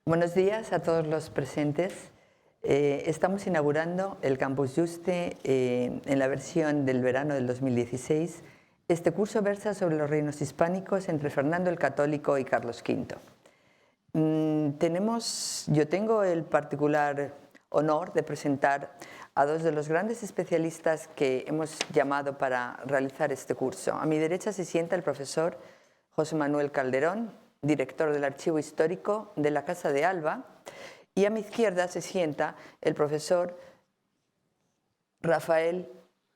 Buenos días a todos los presentes. Estamos inaugurando el Campus Yuste en la versión del verano del 2016. Este curso versa sobre los reinos hispánicos entre Fernando el Católico y Carlos V. Yo tengo el particular honor de presentar a dos de los grandes especialistas que hemos llamado para realizar este curso. A mi derecha se sienta el profesor José Manuel Calderón, director del Archivo Histórico de la Casa de Alba, y a mi izquierda se sienta el profesor Rafael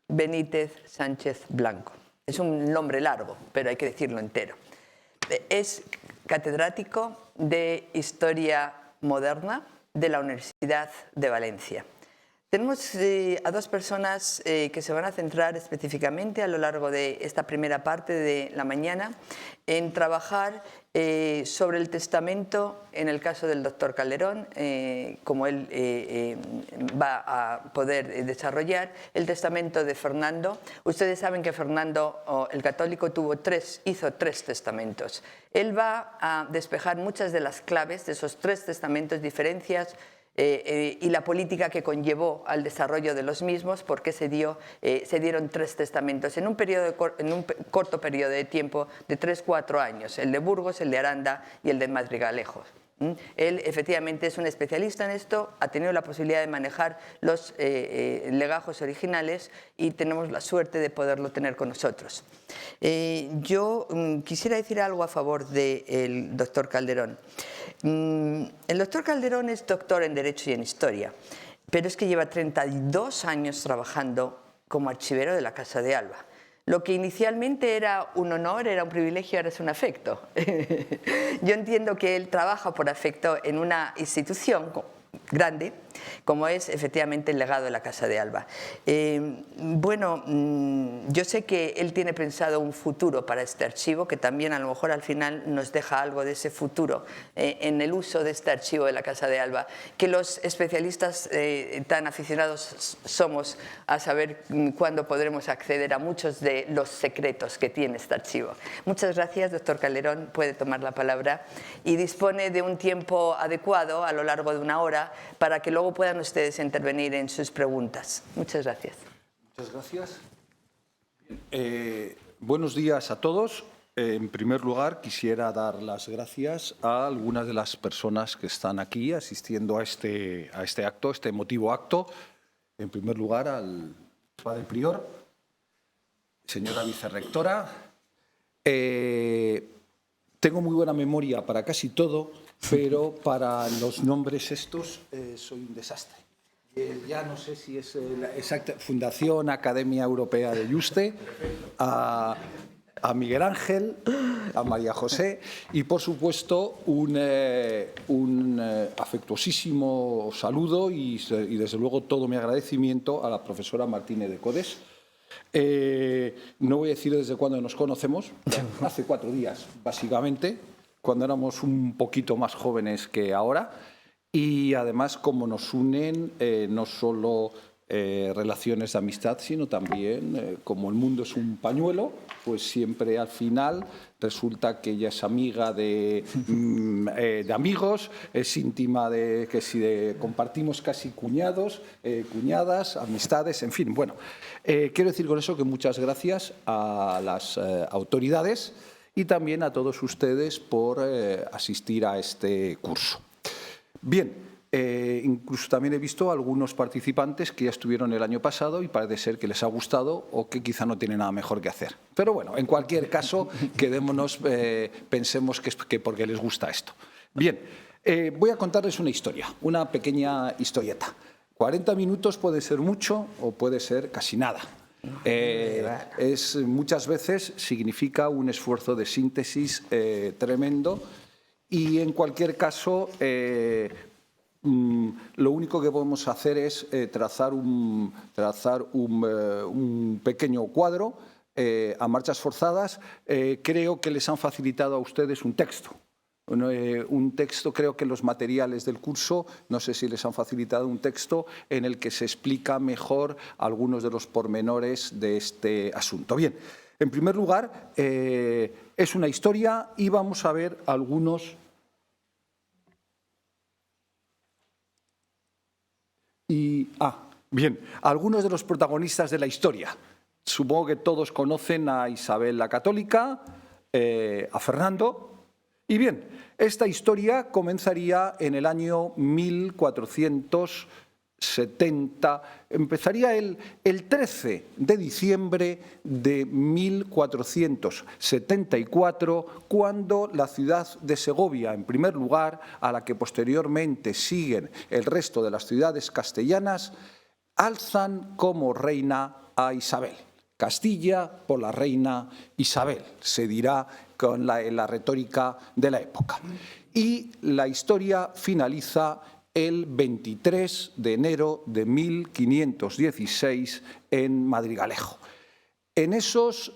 Benítez Sánchez Blanco. Es un nombre largo, pero hay que decirlo entero. Es catedrático de Historia Moderna de la Universidad de Valencia. Tenemos a dos personas que se van a centrar específicamente a lo largo de esta primera parte de la mañana en trabajar sobre el testamento, en el caso del doctor Calderón, como él va a poder desarrollar, el testamento de Fernando. Ustedes saben que Fernando el Católico hizo tres testamentos. Él va a despejar muchas de las claves de esos tres testamentos, diferencias, y la política que conllevó al desarrollo de los mismos, porque se dieron tres testamentos en un corto periodo de tiempo de 3-4 años, el de Burgos, el de Aranda y el de Madrigalejo. Él efectivamente es un especialista en esto, ha tenido la posibilidad de manejar los legajos originales y tenemos la suerte de poderlo tener con nosotros. Yo quisiera decir algo a favor del doctor Calderón. El doctor Calderón es doctor en Derecho y en Historia, pero es que lleva 32 años trabajando como archivero de la Casa de Alba. Lo que inicialmente era un honor, era un privilegio, ahora es un afecto. Yo entiendo que él trabaja por afecto en una institución grande, como es efectivamente el legado de la Casa de Alba. Yo sé que él tiene pensado un futuro para este archivo, que también a lo mejor al final nos deja algo de ese futuro en el uso de este archivo de la Casa de Alba, que los especialistas tan aficionados somos a saber cuándo podremos acceder a muchos de los secretos que tiene este archivo. Muchas gracias, doctor Calderón, puede tomar la palabra y dispone de un tiempo adecuado a lo largo de una hora para que luego puedan ustedes intervenir en sus preguntas. Muchas gracias. Muchas gracias. Buenos días a todos. En primer lugar, quisiera dar las gracias a algunas de las personas que están aquí asistiendo a este acto, este emotivo acto. En primer lugar, al padre prior, señora vicerrectora. Tengo muy buena memoria para casi todo, pero para los nombres estos soy un desastre. Ya no sé si es la exacta Fundación Academia Europea de Yuste, a Miguel Ángel, a María José y, por supuesto, un afectuosísimo saludo y, desde luego, todo mi agradecimiento a la profesora Martínez de Codes. No voy a decir desde cuándo nos conocemos, hace 4 días, básicamente, cuando éramos un poquito más jóvenes que ahora. Y además, como nos unen no solo relaciones de amistad, sino también, como el mundo es un pañuelo, pues siempre al final resulta que ella es amiga de amigos, es íntima compartimos casi cuñados, cuñadas, amistades, en fin. Bueno, quiero decir con eso que muchas gracias a las autoridades y también a todos ustedes por asistir a este curso. Bien, incluso también he visto algunos participantes que ya estuvieron el año pasado y parece ser que les ha gustado o que quizá no tienen nada mejor que hacer. Pero bueno, en cualquier caso, quedémonos, pensemos que porque les gusta esto. Bien, voy a contarles una historia, una pequeña historieta. 40 minutos puede ser mucho o puede ser casi nada. Muchas veces significa un esfuerzo de síntesis tremendo. Y en cualquier caso, lo único que podemos hacer es trazar un pequeño cuadro a marchas forzadas. Creo que les han facilitado a ustedes un texto. Creo que los materiales del curso, no sé si les han facilitado un texto en el que se explica mejor algunos de los pormenores de este asunto. Bien, en primer lugar, es una historia y vamos a ver algunos Bien, algunos de los protagonistas de la historia. Supongo que todos conocen a Isabel la Católica, a Fernando. Y bien, esta historia comenzaría en el año 1470, empezaría el 13 de diciembre de 1474, cuando la ciudad de Segovia, en primer lugar, a la que posteriormente siguen el resto de las ciudades castellanas, alzan como reina a Isabel. Castilla por la reina Isabel, se dirá en la retórica de la época. Y la historia finaliza el 23 de enero de 1516 en Madrigalejo. En esos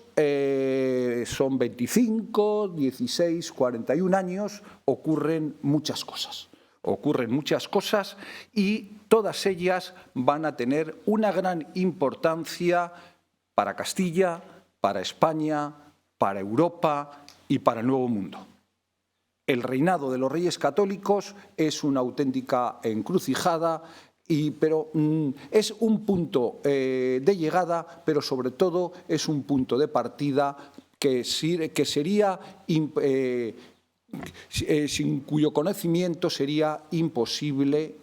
son 25, 16, 41 años, ocurren muchas cosas. Ocurren muchas cosas y todas ellas van a tener una gran importancia para Castilla, para España, para Europa y para el Nuevo Mundo. El reinado de los Reyes Católicos es una auténtica encrucijada, pero es un punto de llegada, pero sobre todo es un punto de partida que sería sin cuyo conocimiento sería imposible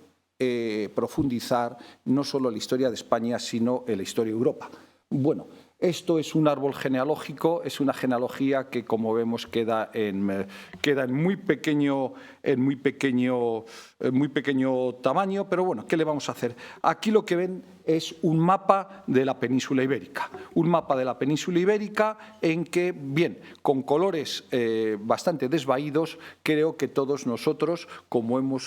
profundizar no solo en la historia de España, sino en la historia de Europa. Bueno, esto es un árbol genealógico, es una genealogía que, como vemos, queda en muy pequeño tamaño, pero bueno, ¿qué le vamos a hacer? Aquí lo que ven es un mapa de la península ibérica. Un mapa de la península ibérica en que, bien, con colores bastante desvaídos, creo que todos nosotros, como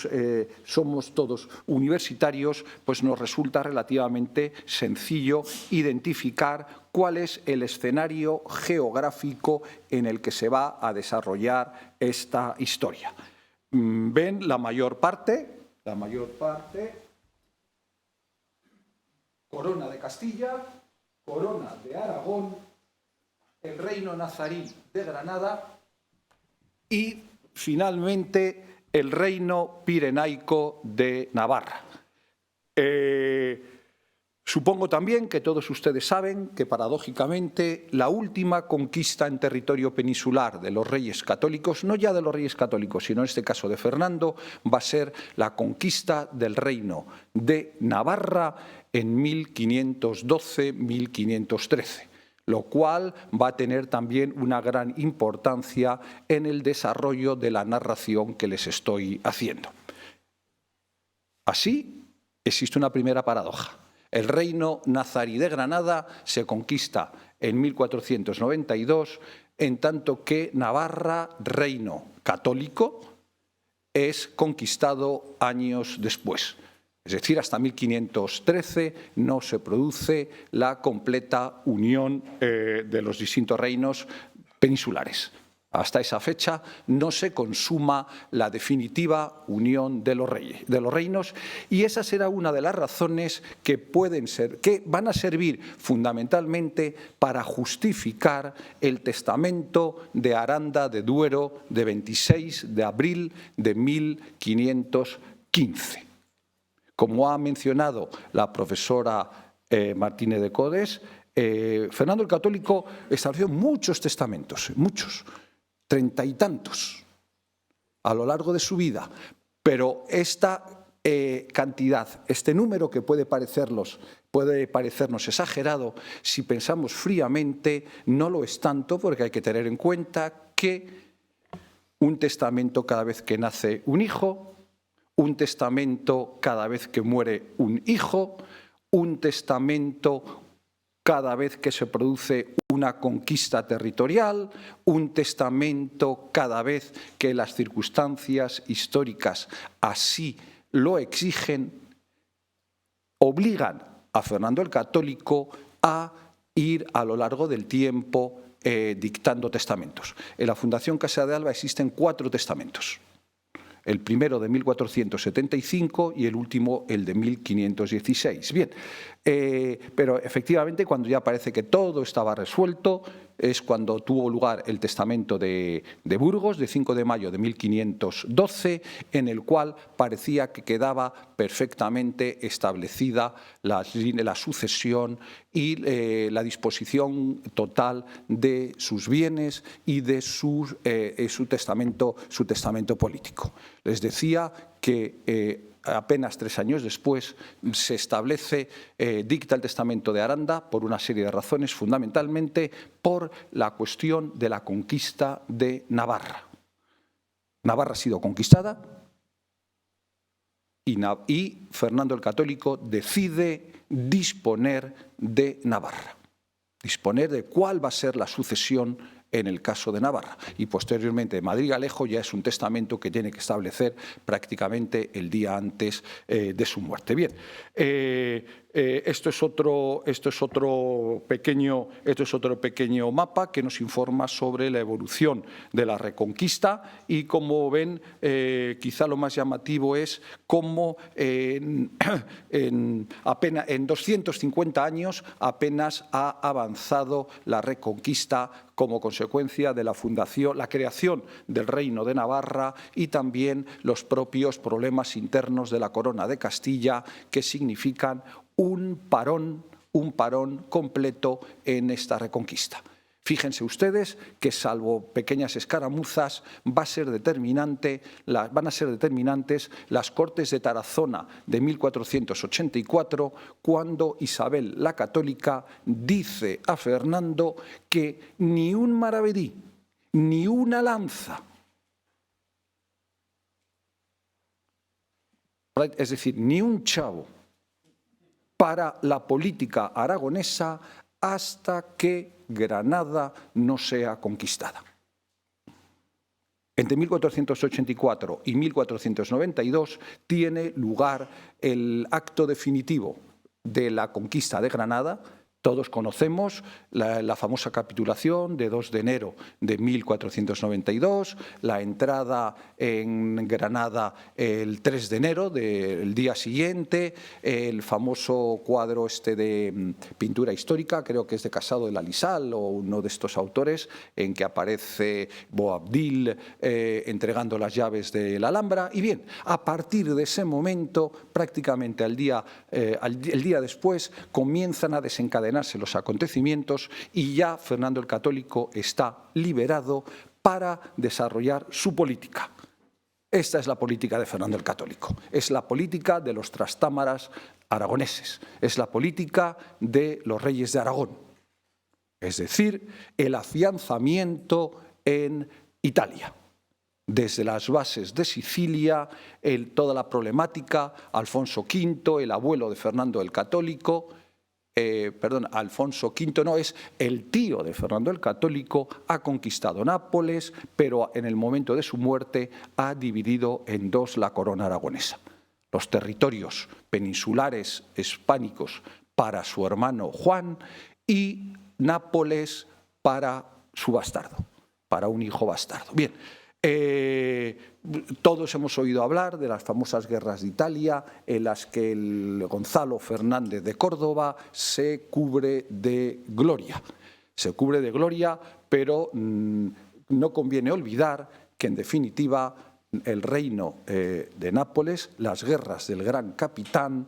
somos todos universitarios, pues nos resulta relativamente sencillo identificar cuál es el escenario geográfico en el que se va a desarrollar esta historia. Ven la mayor parte, corona de Castilla, corona de Aragón, el reino nazarí de Granada y, finalmente, el reino pirenaico de Navarra. Supongo también que todos ustedes saben que, paradójicamente, la última conquista en territorio peninsular de los Reyes Católicos, no ya de los Reyes Católicos, sino en este caso de Fernando, va a ser la conquista del reino de Navarra en 1512-1513, lo cual va a tener también una gran importancia en el desarrollo de la narración que les estoy haciendo. Así, existe una primera paradoja. El reino nazarí de Granada se conquista en 1492, en tanto que Navarra, reino católico, es conquistado años después. Es decir, hasta 1513 no se produce la completa unión de los distintos reinos peninsulares. Hasta esa fecha no se consuma la definitiva unión de los reinos, y esa será una de las razones que van a servir fundamentalmente para justificar el testamento de Aranda de Duero de 26 de abril de 1515. Como ha mencionado la profesora Martínez de Codes, Fernando el Católico estableció muchos testamentos, muchos, 30 y tantos a lo largo de su vida, pero esta cantidad, este número que puede parecernos exagerado, si pensamos fríamente, no lo es tanto, porque hay que tener en cuenta que un testamento cada vez que nace un hijo, un testamento cada vez que muere un hijo, un testamento cada vez que se produce una conquista territorial, un testamento cada vez que las circunstancias históricas así lo exigen, obligan a Fernando el Católico a ir a lo largo del tiempo dictando testamentos. En la Fundación Casa de Alba existen 4 testamentos. El primero de 1475 y el último el de 1516. Bien, pero efectivamente cuando ya parece que todo estaba resuelto, es cuando tuvo lugar el testamento de Burgos, de 5 de mayo de 1512, en el cual parecía que quedaba perfectamente establecida la sucesión y la disposición total de sus bienes y de su testamento político. Les decía que apenas 3 años después se establece, dicta el testamento de Aranda por una serie de razones, fundamentalmente por la cuestión de la conquista de Navarra. Navarra ha sido conquistada y Fernando el Católico decide disponer de Navarra, disponer de cuál va a ser la sucesión en el caso de Navarra. Y posteriormente Madrid-Galejo ya es un testamento que tiene que establecer prácticamente el día antes de su muerte. Bien, esto es otro pequeño mapa que nos informa sobre la evolución de la Reconquista y, como ven, quizá lo más llamativo es cómo en 250 años apenas ha avanzado la Reconquista como consecuencia de la creación del Reino de Navarra y también los propios problemas internos de la Corona de Castilla, que significan un parón completo en esta Reconquista. Fíjense ustedes que, salvo pequeñas escaramuzas, van a ser determinantes las Cortes de Tarazona de 1484, cuando Isabel la Católica dice a Fernando que ni un maravedí, ni una lanza, es decir, ni un chavo, para la política aragonesa hasta que Granada no sea conquistada. Entre 1484 y 1492 tiene lugar el acto definitivo de la conquista de Granada. Todos conocemos la famosa capitulación de 2 de enero de 1492, la entrada en Granada el 3 de enero del día siguiente, el famoso cuadro de pintura histórica, creo que es de Casado de la Lisal o uno de estos autores, en que aparece Boabdil entregando las llaves de la Alhambra. Y bien, a partir de ese momento, prácticamente el día después, comienzan a desencadenar los acontecimientos y ya Fernando el Católico está liberado para desarrollar su política. Esta es la política de Fernando el Católico, es la política de los trastámaras aragoneses, es la política de los reyes de Aragón, es decir, el afianzamiento en Italia. Desde las bases de Sicilia, toda la problemática, Alfonso V, el abuelo de Fernando el Católico, Alfonso V no, es el tío de Fernando el Católico, ha conquistado Nápoles, pero en el momento de su muerte ha dividido en dos la corona aragonesa. Los territorios peninsulares hispánicos para su hermano Juan y Nápoles para su bastardo, para un hijo bastardo. Bien. Todos hemos oído hablar de las famosas guerras de Italia, en las que el Gonzalo Fernández de Córdoba se cubre de gloria. Se cubre de gloria, pero no conviene olvidar que, en definitiva, el reino de Nápoles, las guerras del Gran Capitán,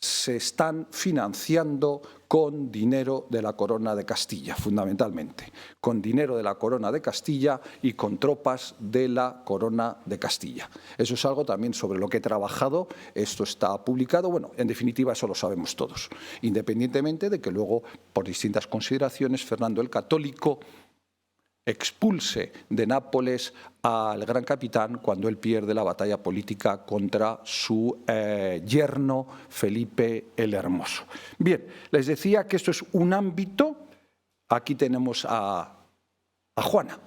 se están financiando con dinero de la Corona de Castilla, fundamentalmente, con dinero de la Corona de Castilla y con tropas de la Corona de Castilla. Eso es algo también sobre lo que he trabajado, esto está publicado, bueno, en definitiva eso lo sabemos todos, independientemente de que luego, por distintas consideraciones, Fernando el Católico expulse de Nápoles al Gran Capitán cuando él pierde la batalla política contra su yerno Felipe el Hermoso. Bien, les decía que esto es un ámbito. Aquí tenemos a Juana,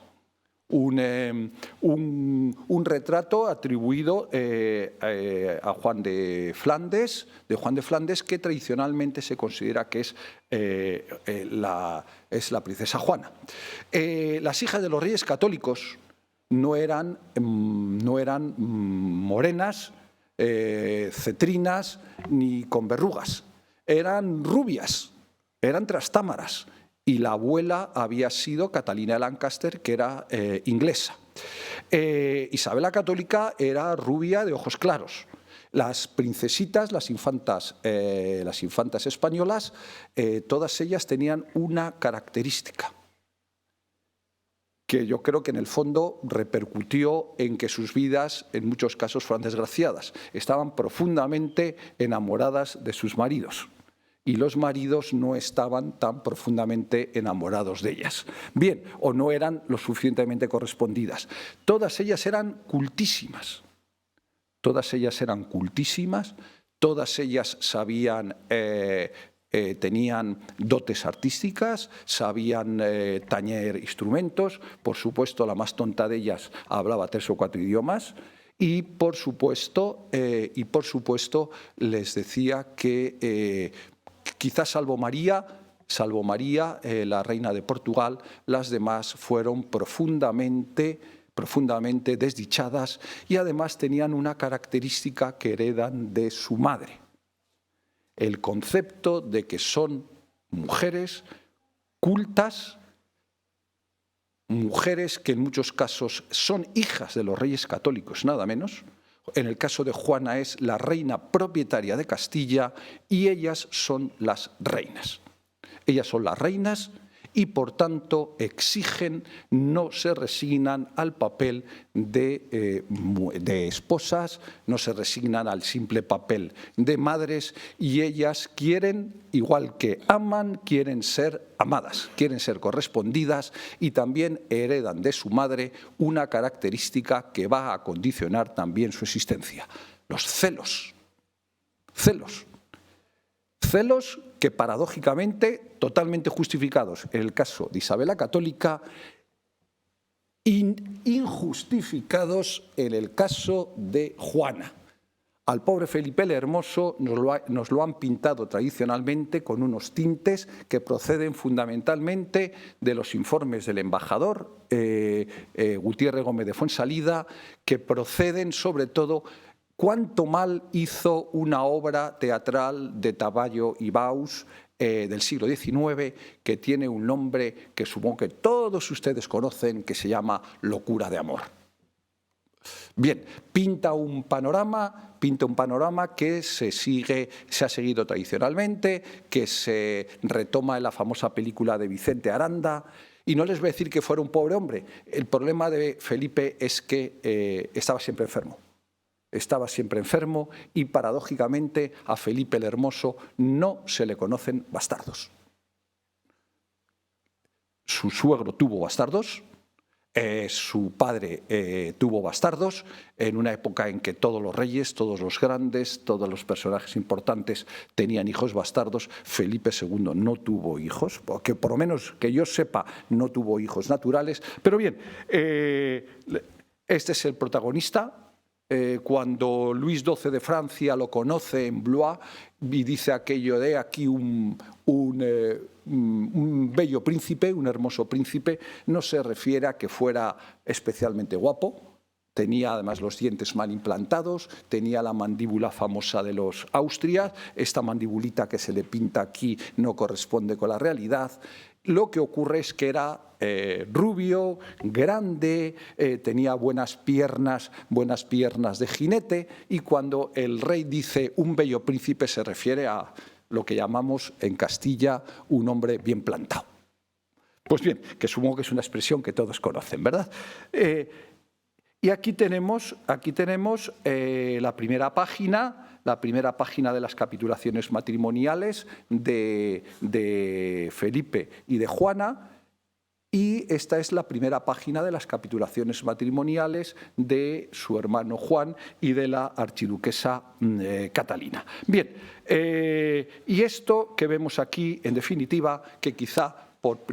un retrato atribuido a Juan de Flandes, que tradicionalmente se considera que es la princesa Juana. Las hijas de los reyes católicos no eran morenas, cetrinas ni con verrugas, eran rubias, eran trastámaras. y la abuela había sido Catalina de Lancaster, que era inglesa. Isabel la Católica era rubia de ojos claros. Las princesitas, las infantas españolas, todas ellas tenían una característica que yo creo que en el fondo repercutió en que sus vidas en muchos casos fueran desgraciadas. Estaban profundamente enamoradas de sus maridos y los maridos no estaban tan profundamente enamorados de ellas. Bien, o no eran lo suficientemente correspondidas. Todas ellas eran cultísimas. Todas ellas eran cultísimas, todas ellas sabían, tenían dotes artísticas, sabían tañer instrumentos. Por supuesto, la más tonta de ellas hablaba 3 o 4 idiomas. Y por supuesto les decía que quizás salvo María, la reina de Portugal, las demás fueron profundamente desdichadas y además tenían una característica que heredan de su madre: el concepto de que son mujeres cultas, mujeres que en muchos casos son hijas de los reyes católicos, nada menos. En el caso de Juana es la reina propietaria de Castilla y ellas son las reinas. Ellas son las reinas y por tanto exigen, no se resignan al papel de esposas, no se resignan al simple papel de madres, y ellas quieren, igual que aman, quieren ser amadas, quieren ser correspondidas, y también heredan de su madre una característica que va a condicionar también su existencia: los celos. Celos que paradójicamente, totalmente justificados en el caso de Isabel la Católica, injustificados en el caso de Juana. Al pobre Felipe el Hermoso nos lo han pintado tradicionalmente con unos tintes que proceden fundamentalmente de los informes del embajador Gutiérrez Gómez de Fuensalida, que proceden sobre todo cuánto mal hizo una obra teatral de Taballo y Baus del siglo XIX, que tiene un nombre que supongo que todos ustedes conocen, que se llama Locura de amor. Bien, pinta un panorama que se ha seguido tradicionalmente, que se retoma en la famosa película de Vicente Aranda. Y no les voy a decir que fuera un pobre hombre. El problema de Felipe es que estaba siempre enfermo. Estaba siempre enfermo y, paradójicamente, a Felipe el Hermoso no se le conocen bastardos. Su suegro tuvo bastardos, su padre tuvo bastardos, en una época en que todos los reyes, todos los grandes, todos los personajes importantes tenían hijos bastardos. Felipe II no tuvo hijos, porque por lo menos que yo sepa no tuvo hijos naturales. Pero bien, este es el protagonista. Cuando Luis XII de Francia lo conoce en Blois y dice aquello de aquí un bello príncipe, un hermoso príncipe, no se refiere a que fuera especialmente guapo. Tenía además los dientes mal implantados, tenía la mandíbula famosa de los Austrias. Esta mandibulita que se le pinta aquí no corresponde con la realidad. Lo que ocurre es que era rubio, grande, tenía buenas piernas de jinete, y cuando el rey dice un bello príncipe se refiere a lo que llamamos en Castilla un hombre bien plantado. Pues bien, que supongo que es una expresión que todos conocen, ¿verdad? Y aquí tenemos la primera página de las capitulaciones matrimoniales de Felipe y de Juana, y esta es la primera página de las capitulaciones matrimoniales de su hermano Juan y de la archiduquesa Catalina. Bien, y esto que vemos aquí, en definitiva, que quizá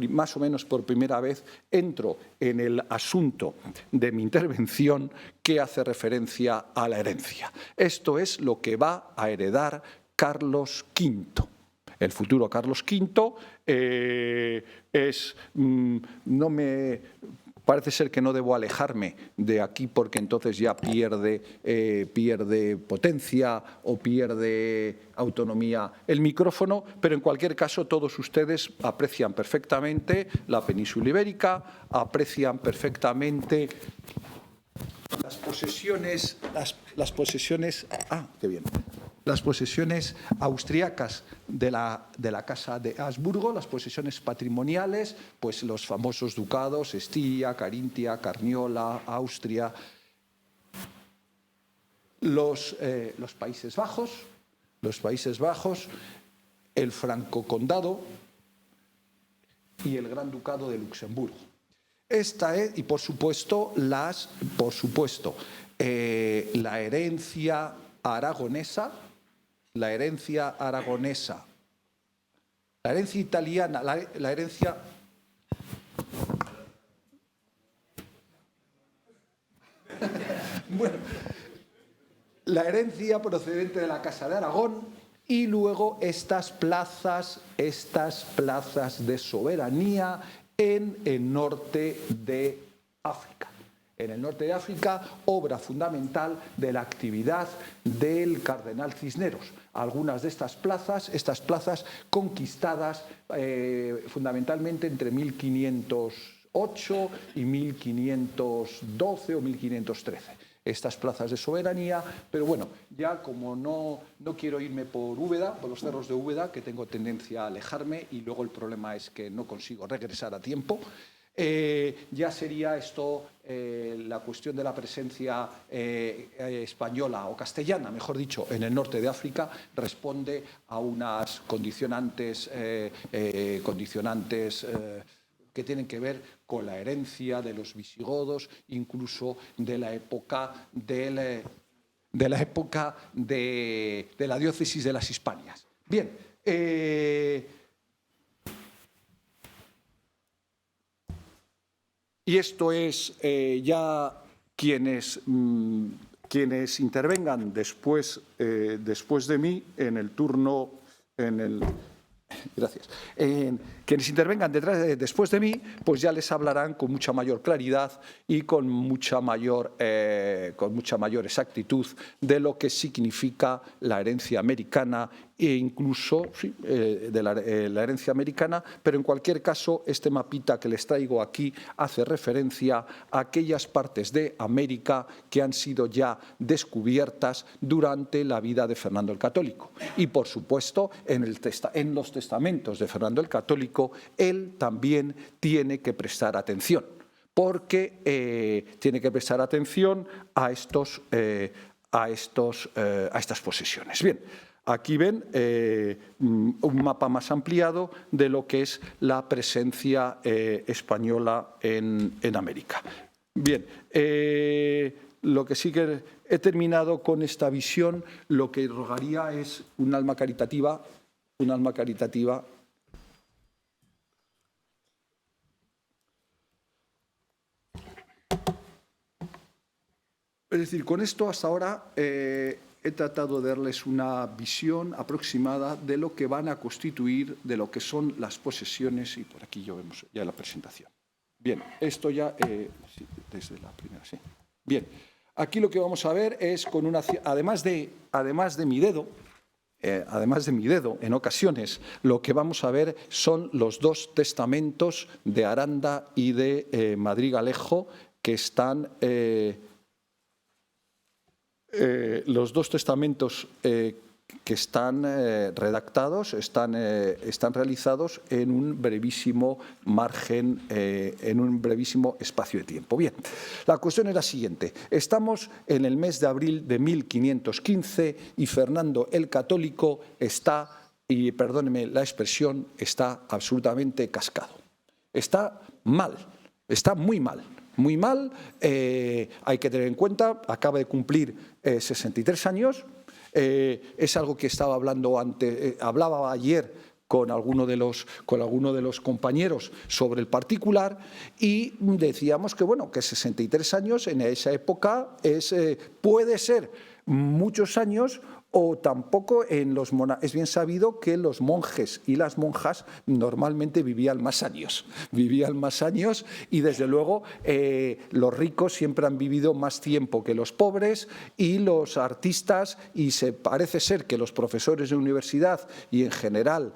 más o menos por primera vez entro en el asunto de mi intervención, que hace referencia a la herencia. Esto es lo que va a heredar Carlos V. El futuro Carlos V Parece ser que no debo alejarme de aquí porque entonces ya pierde potencia o pierde autonomía el micrófono, pero en cualquier caso todos ustedes aprecian perfectamente la península ibérica, aprecian perfectamente las posesiones austriacas de la Casa de Habsburgo, las posesiones patrimoniales, pues los famosos ducados, Estiria, Carintia, Carniola, Austria, los Países Bajos, el Franco Condado y el Gran Ducado de Luxemburgo. Esta es, y por supuesto, la herencia aragonesa, la herencia italiana, la herencia... Bueno, la herencia procedente de la Casa de Aragón y luego estas plazas de soberanía en el norte de África. En el norte de África, obra fundamental de la actividad del cardenal Cisneros. Algunas de estas plazas conquistadas fundamentalmente entre 1508 y 1512 o 1513. Estas plazas de soberanía, pero bueno, ya como no quiero irme por Úbeda, por los cerros de Úbeda, que tengo tendencia a alejarme y luego el problema es que no consigo regresar a tiempo, ya sería esto la cuestión de la presencia española o castellana, mejor dicho, en el norte de África, responde a unas condicionantes que tienen que ver con la herencia de los visigodos, incluso de la época de la diócesis de las Hispanias. Bien, y esto es ya quienes intervengan después de mí en el turno, gracias. Quienes intervengan después de mí, pues ya les hablarán con mucha mayor claridad y con mucha mayor exactitud de lo que significa la herencia americana e incluso de la herencia americana, pero en cualquier caso este mapita que les traigo aquí hace referencia a aquellas partes de América que han sido ya descubiertas durante la vida de Fernando el Católico. Y por supuesto en los testamentos de Fernando el Católico él también tiene que prestar atención, porque tiene que prestar atención a estas posesiones. Bien. Aquí ven un mapa más ampliado de lo que es la presencia española en América. Bien, lo que sí que he terminado con esta visión, lo que rogaría es un alma caritativa. Es decir, con esto hasta ahora he tratado de darles una visión aproximada de lo que van a constituir, de lo que son las posesiones, y por aquí ya vemos ya la presentación. Bien, esto ya, sí, desde la primera, sí. Bien, aquí lo que vamos a ver es, además de mi dedo, en ocasiones, lo que vamos a ver son los dos testamentos de Aranda y de Madrigalejo que están... los dos testamentos que están redactados, están realizados en un brevísimo margen, en un brevísimo espacio de tiempo. Bien, la cuestión es la siguiente. Estamos en el mes de abril de 1515 y Fernando el Católico está, y perdónenme la expresión, está absolutamente cascado. Está mal, está muy mal. Muy mal, hay que tener en cuenta, acaba de cumplir 63 años, es algo que estaba hablando hablaba ayer con alguno de los compañeros sobre el particular y decíamos que, bueno, que 63 años en esa época puede ser muchos años o tampoco en los monasterios. Es bien sabido que los monjes y las monjas normalmente vivían más años y desde luego los ricos siempre han vivido más tiempo que los pobres y los artistas, y se parece ser que los profesores de universidad y en general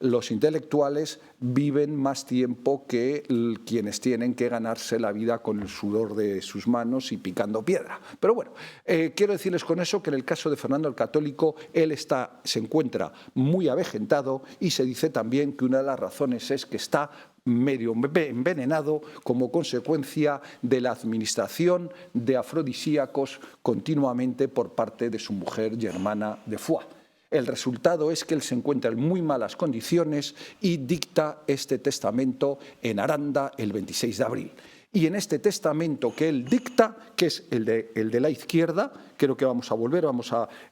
los intelectuales viven más tiempo que quienes tienen que ganarse la vida con el sudor de sus manos y picando piedra. Pero bueno, quiero decirles con eso que en el caso de Fernando el Católico, él se encuentra muy avejentado, y se dice también que una de las razones es que está medio envenenado como consecuencia de la administración de afrodisíacos continuamente por parte de su mujer Germana de Foix. El resultado es que él se encuentra en muy malas condiciones y dicta este testamento en Aranda el 26 de abril. Y en este testamento que él dicta, que es el de la izquierda, creo que vamos a volver,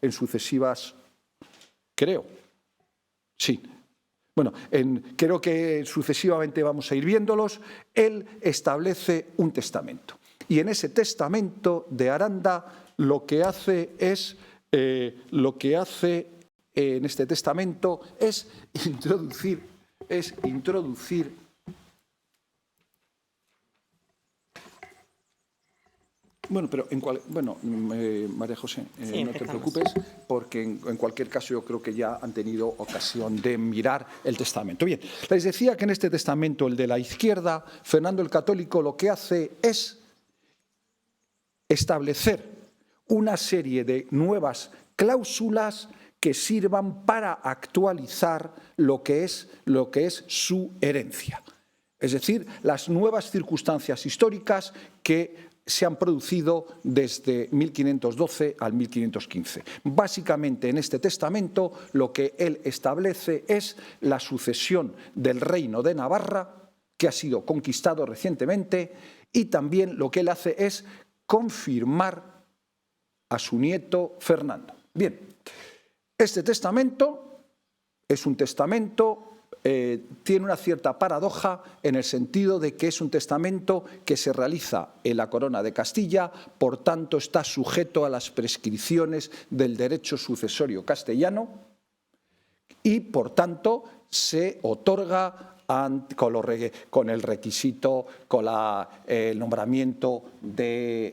en sucesivas, creo, sí. Bueno, creo que sucesivamente vamos a ir viéndolos. Él establece un testamento. Y en ese testamento de Aranda lo que hace en este testamento es introducir María José, sí, no te preocupes, porque en cualquier caso yo creo que ya han tenido ocasión de mirar el testamento. Bien, les decía que en este testamento, el de la izquierda, Fernando el Católico lo que hace es establecer una serie de nuevas cláusulas que sirvan para actualizar lo que es su herencia. Es decir, las nuevas circunstancias históricas que se han producido desde 1512 al 1515. Básicamente, en este testamento lo que él establece es la sucesión del reino de Navarra, que ha sido conquistado recientemente, y también lo que él hace es confirmar a su nieto Fernando. Bien, este testamento es un testamento, tiene una cierta paradoja en el sentido de que es un testamento que se realiza en la Corona de Castilla, por tanto está sujeto a las prescripciones del derecho sucesorio castellano y por tanto se otorga con el requisito, con el nombramiento de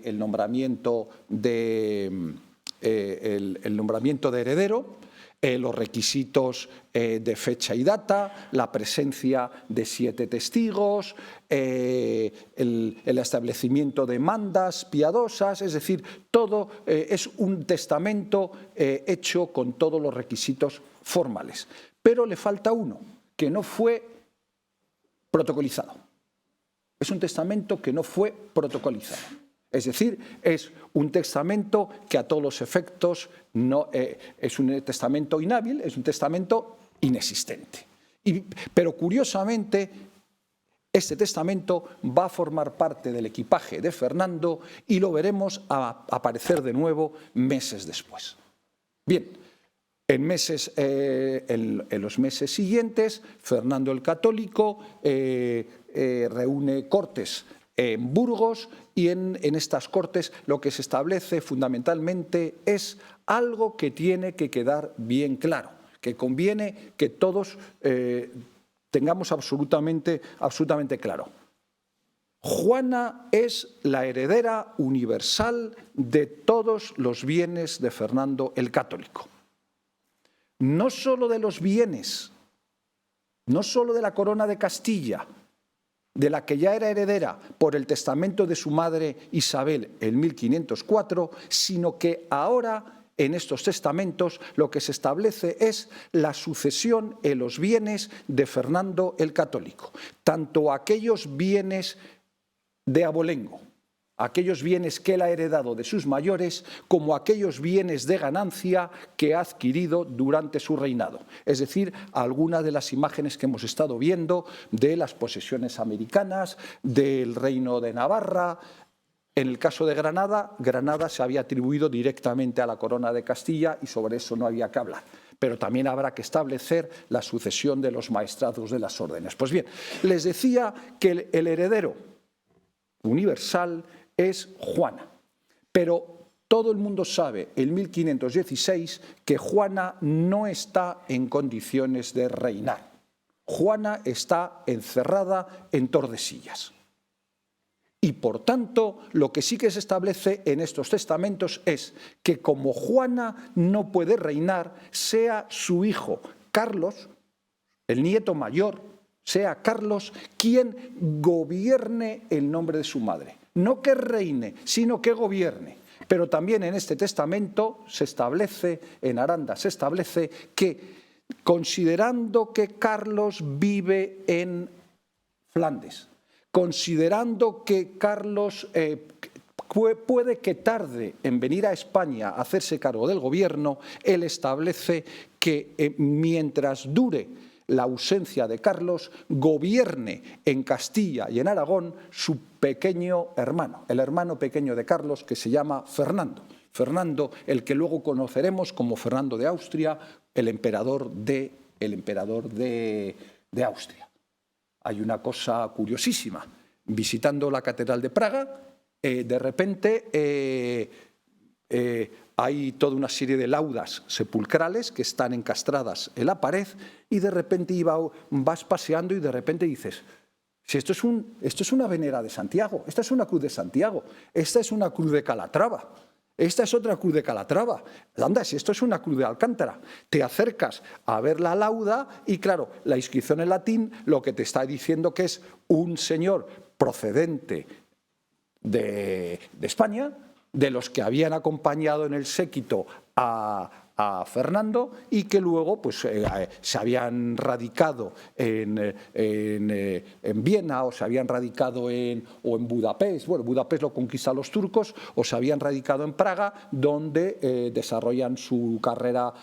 heredero, los requisitos de fecha y data, la presencia de 7 testigos, el establecimiento de mandas piadosas, es decir, todo es un testamento hecho con todos los requisitos formales. Pero le falta uno, que no fue protocolizado. Es un testamento que no fue protocolizado. Es decir, es un testamento que a todos los efectos no, es un testamento inhábil, es un testamento inexistente. Pero curiosamente, este testamento va a formar parte del equipaje de Fernando y lo veremos aparecer de nuevo meses después. Bien, en los meses siguientes, Fernando el Católico reúne cortes en Burgos, y en estas cortes lo que se establece fundamentalmente es algo que tiene que quedar bien claro, que conviene que todos tengamos absolutamente claro. Juana es la heredera universal de todos los bienes de Fernando el Católico. No solo de los bienes, no solo de la corona de Castilla, de la que ya era heredera por el testamento de su madre Isabel en 1504, sino que ahora en estos testamentos lo que se establece es la sucesión en los bienes de Fernando el Católico, tanto aquellos bienes de abolengo, aquellos bienes que él ha heredado de sus mayores, como aquellos bienes de ganancia que ha adquirido durante su reinado. Es decir, algunas de las imágenes que hemos estado viendo de las posesiones americanas, del reino de Navarra. En el caso de Granada, Granada se había atribuido directamente a la corona de Castilla y sobre eso no había que hablar. Pero también habrá que establecer la sucesión de los maestrazgos de las órdenes. Pues bien, les decía que el heredero universal es Juana, pero todo el mundo sabe, en 1516, que Juana no está en condiciones de reinar. Juana está encerrada en Tordesillas. Y por tanto, lo que sí que se establece en estos testamentos es que como Juana no puede reinar, sea su hijo Carlos, el nieto mayor, sea Carlos quien gobierne el nombre de su madre. No que reine, sino que gobierne. Pero también en este testamento se establece, en Aranda se establece que, considerando que Carlos vive en Flandes, considerando que Carlos puede que tarde en venir a España a hacerse cargo del gobierno, él establece que mientras dure la ausencia de Carlos, gobierne en Castilla y en Aragón su pequeño hermano, el hermano pequeño de Carlos, que se llama Fernando. Fernando, el que luego conoceremos como Fernando de Austria, el emperador de Austria. Hay una cosa curiosísima. Visitando la Catedral de Praga, de repente hay toda una serie de laudas sepulcrales que están encastradas en la pared y de repente vas paseando y de repente dices, si esto es una venera de Santiago, esta es una cruz de Santiago, esta es una cruz de Calatrava, esta es otra cruz de Calatrava, anda, si esto es una cruz de Alcántara. Te acercas a ver la lauda y claro, la inscripción en latín lo que te está diciendo que es un señor procedente de España, de los que habían acompañado en el séquito a Fernando y que luego pues, se habían radicado en Viena o se habían radicado en Budapest. Bueno, Budapest lo conquistan los turcos, o se habían radicado en Praga, donde desarrollan su carrera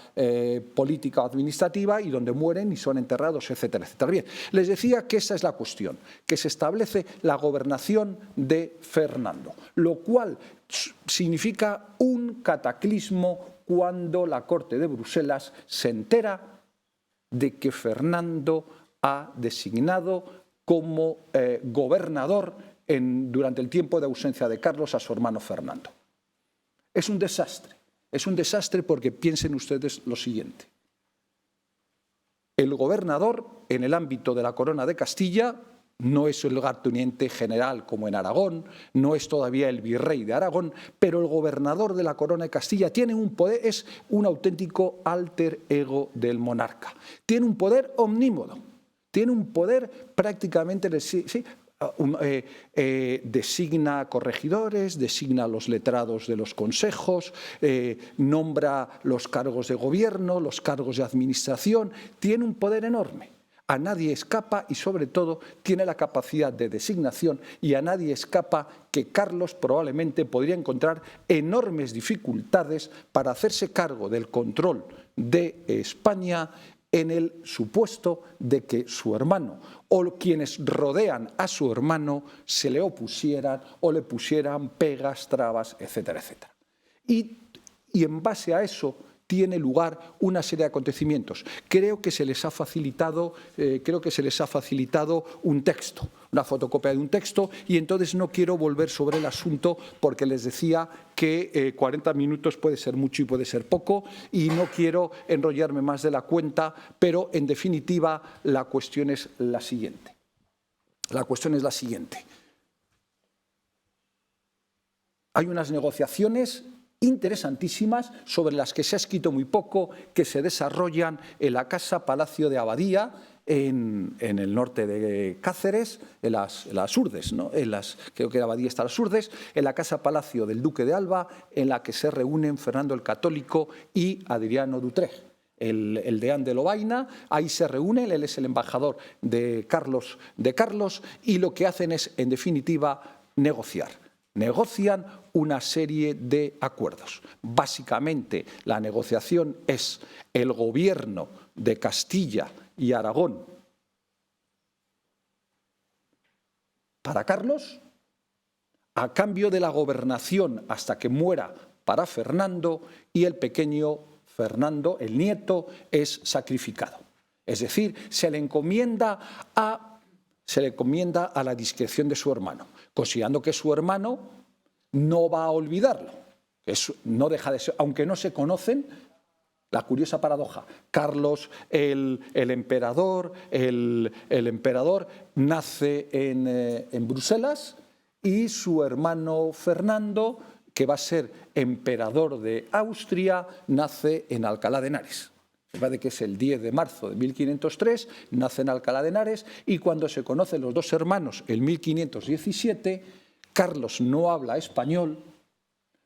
política o administrativa y donde mueren y son enterrados, etcétera, etcétera. Bien, les decía que esa es la cuestión, que se establece la gobernación de Fernando, lo cual significa un cataclismo cuando la corte de Bruselas se entera de que Fernando ha designado como gobernador durante el tiempo de ausencia de Carlos a su hermano Fernando. Es un desastre porque piensen ustedes lo siguiente. El gobernador, en el ámbito de la Corona de Castilla, no es el lugarteniente general como en Aragón, no es todavía el virrey de Aragón, pero el gobernador de la Corona de Castilla tiene un poder, es un auténtico alter ego del monarca. Tiene un poder omnímodo, tiene un poder prácticamente, designa corregidores, designa los letrados de los consejos, nombra los cargos de gobierno, los cargos de administración, tiene un poder enorme. A nadie escapa y sobre todo tiene la capacidad de designación y a nadie escapa que Carlos probablemente podría encontrar enormes dificultades para hacerse cargo del control de España en el supuesto de que su hermano o quienes rodean a su hermano se le opusieran o le pusieran pegas, trabas, etcétera, etcétera. Y en base a eso tiene lugar una serie de acontecimientos. Creo que se les ha facilitado un texto, una fotocopia de un texto, y entonces no quiero volver sobre el asunto porque les decía que 40 minutos puede ser mucho y puede ser poco y no quiero enrollarme más de la cuenta, pero en definitiva la cuestión es la siguiente. Hay unas negociaciones interesantísimas sobre las que se ha escrito muy poco, que se desarrollan en la Casa Palacio de Abadía, en el norte de Cáceres, en las Urdes, ¿no? Creo que Abadía está en las Urdes, en la Casa Palacio del Duque de Alba, en la que se reúnen Fernando el Católico y Adriano d'Utrecht. El deán de Lovaina, ahí se reúnen, él es el embajador de Carlos, y lo que hacen es, en definitiva, negocian una serie de acuerdos. Básicamente, la negociación es el gobierno de Castilla y Aragón para Carlos, a cambio de la gobernación hasta que muera para Fernando, y el pequeño Fernando, el nieto, es sacrificado. Es decir, se le encomienda a la discreción de su hermano, considerando que su hermano no va a olvidarlo. No deja de ser, aunque no se conocen, la curiosa paradoja. Carlos, el emperador nace en Bruselas y su hermano Fernando, que va a ser emperador de Austria, nace en Alcalá de Henares. Se parece que es el 10 de marzo de 1503, nace en Alcalá de Henares y cuando se conocen los dos hermanos en 1517, Carlos no habla español,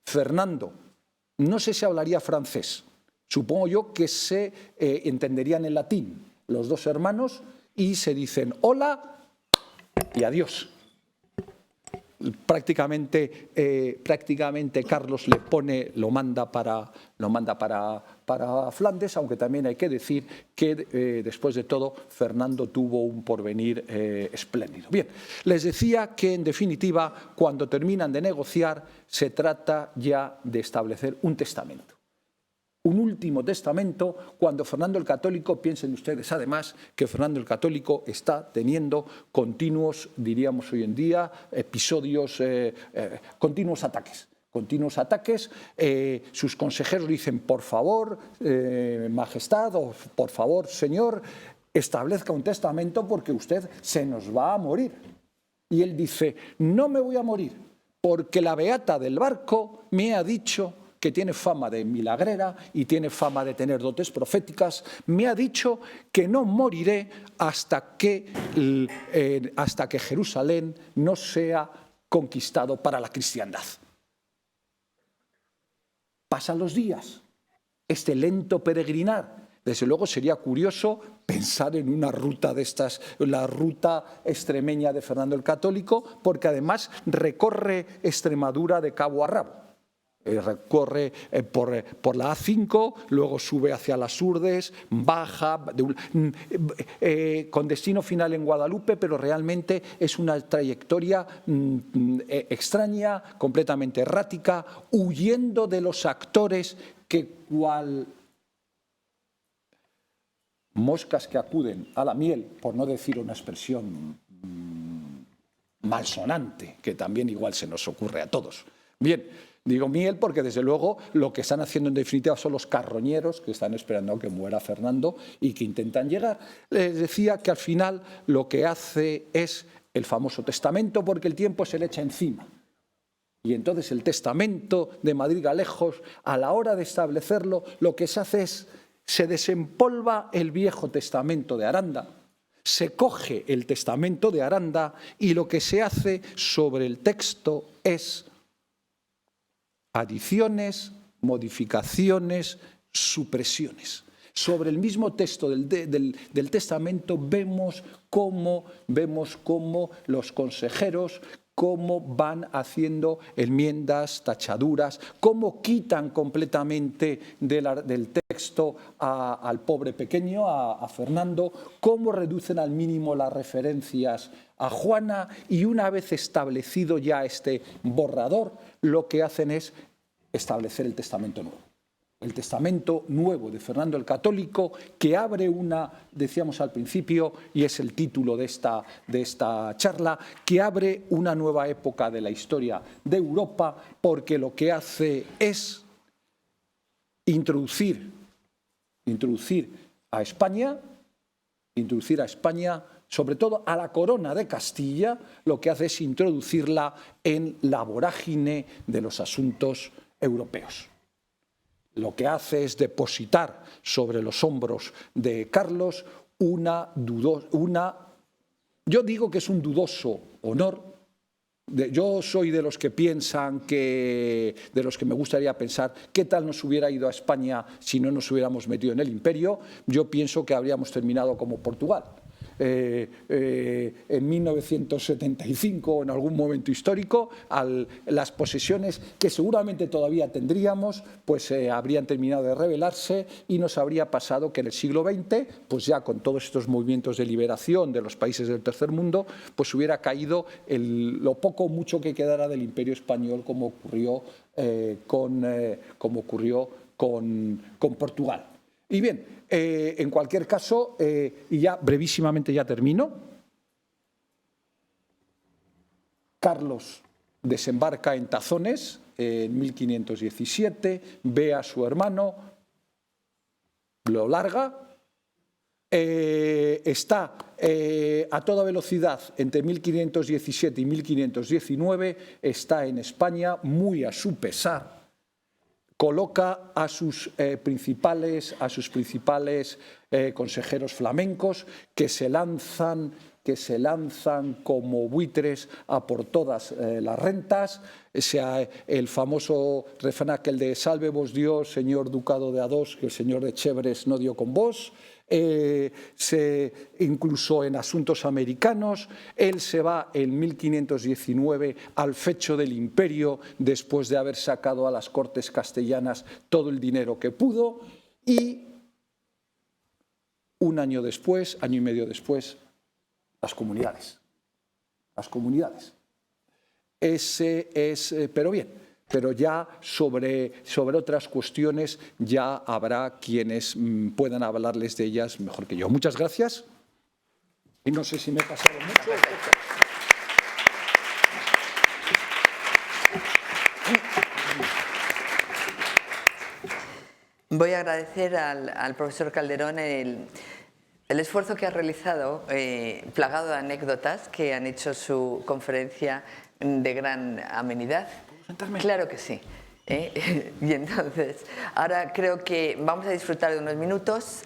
Fernando no sé si hablaría francés, supongo yo que se entenderían en latín los dos hermanos y se dicen hola y adiós. Prácticamente Carlos lo manda para Flandes, aunque también hay que decir que después de todo Fernando tuvo un porvenir espléndido. Bien, les decía que en definitiva cuando terminan de negociar se trata ya de establecer un testamento. Un último testamento cuando Fernando el Católico, piensen ustedes además que Fernando el Católico está teniendo continuos, diríamos hoy en día, episodios, continuos ataques. Sus consejeros dicen, por favor, majestad, o por favor, señor, establezca un testamento porque usted se nos va a morir. Y él dice, no me voy a morir porque la beata del barco me ha dicho que tiene fama de milagrera y tiene fama de tener dotes proféticas, me ha dicho que no moriré hasta que Jerusalén no sea conquistado para la cristiandad. Pasan los días, este lento peregrinar. Desde luego sería curioso pensar en una ruta de estas, la ruta extremeña de Fernando el Católico, porque además recorre Extremadura de cabo a rabo. Recorre por la A5, luego sube hacia las Urdes, baja, con destino final en Guadalupe, pero realmente es una trayectoria extraña, completamente errática, huyendo de los actores que cual moscas que acuden a la miel, por no decir una expresión malsonante, que también igual se nos ocurre a todos. Bien, digo miel porque desde luego lo que están haciendo en definitiva son los carroñeros que están esperando a que muera Fernando y que intentan llegar. Les decía que al final lo que hace es el famoso testamento porque el tiempo se le echa encima. Y entonces el testamento de Madrigalejos, a la hora de establecerlo, lo que se hace es, se desempolva el viejo testamento de Aranda, se coge el testamento de Aranda y lo que se hace sobre el texto es adiciones, modificaciones, supresiones. Sobre el mismo texto del testamento vemos cómo los consejeros cómo van haciendo enmiendas, tachaduras, cómo quitan completamente del texto al pobre pequeño, a Fernando, cómo reducen al mínimo las referencias a Juana y una vez establecido ya este borrador, lo que hacen es establecer el testamento nuevo. El testamento nuevo de Fernando el Católico, que abre una, decíamos al principio, y es el título de esta charla, que abre una nueva época de la historia de Europa, porque lo que hace es introducir a España, sobre todo a la corona de Castilla, lo que hace es introducirla en la vorágine de los asuntos europeos. Lo que hace es depositar sobre los hombros de Carlos yo digo que es un dudoso honor. Yo soy de los que piensan de los que me gustaría pensar qué tal nos hubiera ido a España si no nos hubiéramos metido en el imperio. Yo pienso que habríamos terminado como Portugal. En 1975 en algún momento histórico las posesiones que seguramente todavía tendríamos pues habrían terminado de rebelarse y nos habría pasado que en el siglo XX pues ya con todos estos movimientos de liberación de los países del tercer mundo pues hubiera caído lo poco o mucho que quedara del imperio español como ocurrió con Portugal. Y bien, en cualquier caso, y ya brevísimamente ya termino, Carlos desembarca en Tazones en 1517, ve a su hermano, lo larga, está a toda velocidad entre 1517 y 1519, está en España muy a su pesar, coloca a sus principales consejeros flamencos que se lanzan como buitres a por todas las rentas, sea el famoso refrán aquel de salve vos Dios, señor ducado de Adós, que el señor de Chevres no dio con vos. Incluso en asuntos americanos, él se va en 1519 al fecho del imperio después de haber sacado a las cortes castellanas todo el dinero que pudo, y un año después, año y medio después, las comunidades. Pero bien, pero ya sobre otras cuestiones ya habrá quienes puedan hablarles de ellas mejor que yo. Muchas gracias. Y no sé si me he pasado mucho. Voy a agradecer al profesor Calderón el esfuerzo que ha realizado, plagado de anécdotas que han hecho su conferencia de gran amenidad. Claro que sí. Y entonces, ahora creo que vamos a disfrutar de unos minutos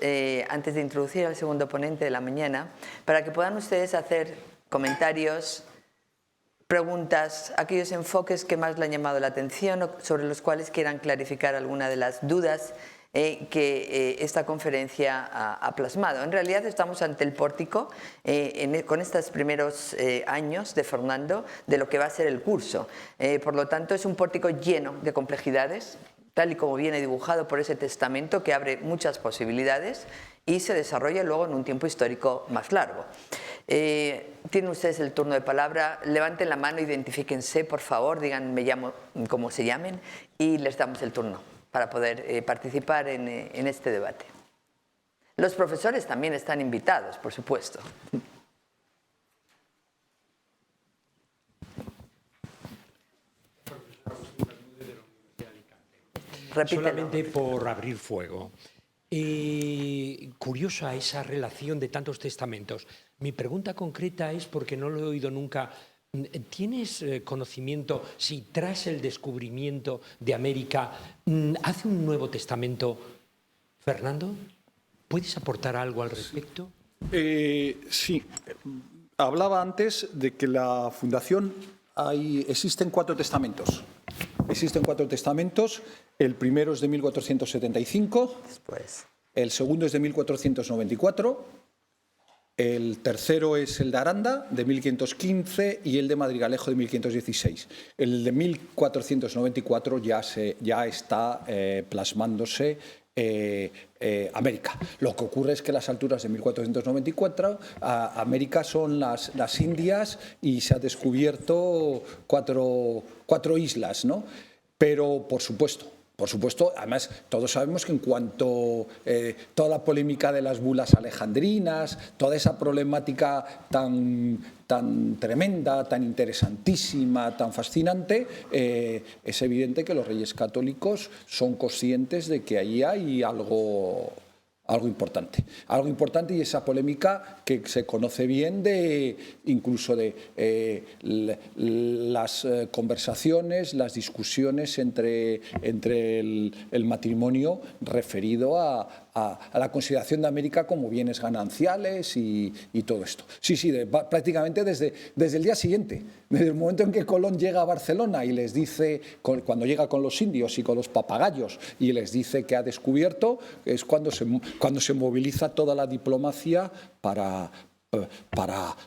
antes de introducir al segundo ponente de la mañana, para que puedan ustedes hacer comentarios, preguntas, aquellos enfoques que más le han llamado la atención o sobre los cuales quieran clarificar alguna de las dudas que esta conferencia ha plasmado. En realidad estamos ante el pórtico con estos primeros años de Fernando de lo que va a ser el curso. Por lo tanto, es un pórtico lleno de complejidades, tal y como viene dibujado por ese testamento que abre muchas posibilidades y se desarrolla luego en un tiempo histórico más largo. Tienen ustedes el turno de palabra. Levanten la mano, identifíquense, por favor, digan me llamo, como se llamen, y les damos el turno para poder participar en este debate. Los profesores también están invitados, por supuesto. Repítelo. Solamente por abrir fuego. Curiosa esa relación de tantos testamentos. Mi pregunta concreta es, porque no lo he oído nunca, ¿tienes conocimiento si tras el descubrimiento de América hace un Nuevo Testamento Fernando? ¿Puedes aportar algo al respecto? Sí. Hablaba antes de que la fundación existen 4 testamentos. Existen 4 testamentos. El primero es de 1475. Después. El segundo es de 1494. El tercero es el de Aranda, de 1515, y el de Madrigalejo, de 1516. El de 1494 ya está plasmándose América. Lo que ocurre es que a las alturas de 1494 América son las Indias y se ha descubierto cuatro islas, ¿no? Pero, por supuesto, además todos sabemos que en cuanto toda la polémica de las bulas alejandrinas, toda esa problemática tan tremenda, tan interesantísima, tan fascinante, es evidente que los reyes católicos son conscientes de que allí hay algo importante. Algo importante, y esa polémica que se conoce bien incluso de las conversaciones, las discusiones entre el matrimonio referido a la consideración de América como bienes gananciales y todo esto. Sí, prácticamente desde el día siguiente, desde el momento en que Colón llega a Barcelona y les dice, cuando llega con los indios y con los papagayos y les dice que ha descubierto, es cuando se moviliza toda la diplomacia para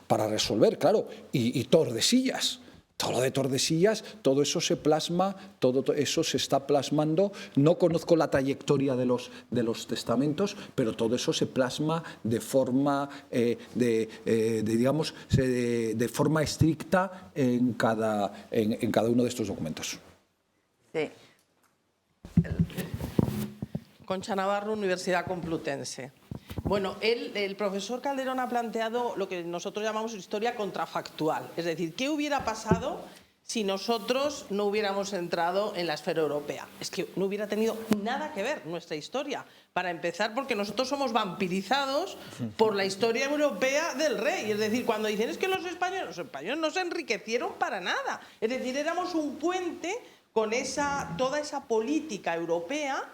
resolver, claro, y Tordesillas. Todo lo de Tordesillas, todo eso se plasma, todo eso se está plasmando. No conozco la trayectoria de los testamentos, pero todo eso se plasma de forma, de forma estricta en cada uno de estos documentos. Sí. Concha Navarro, Universidad Complutense. Bueno, el profesor Calderón ha planteado lo que nosotros llamamos historia contrafactual. Es decir, ¿qué hubiera pasado si nosotros no hubiéramos entrado en la esfera europea. Es que no hubiera tenido nada que ver nuestra historia. Para empezar, porque nosotros somos vampirizados por la historia europea del rey. Es decir, cuando dicen es que los españoles no se enriquecieron para nada. Es decir, éramos un puente con toda esa política europea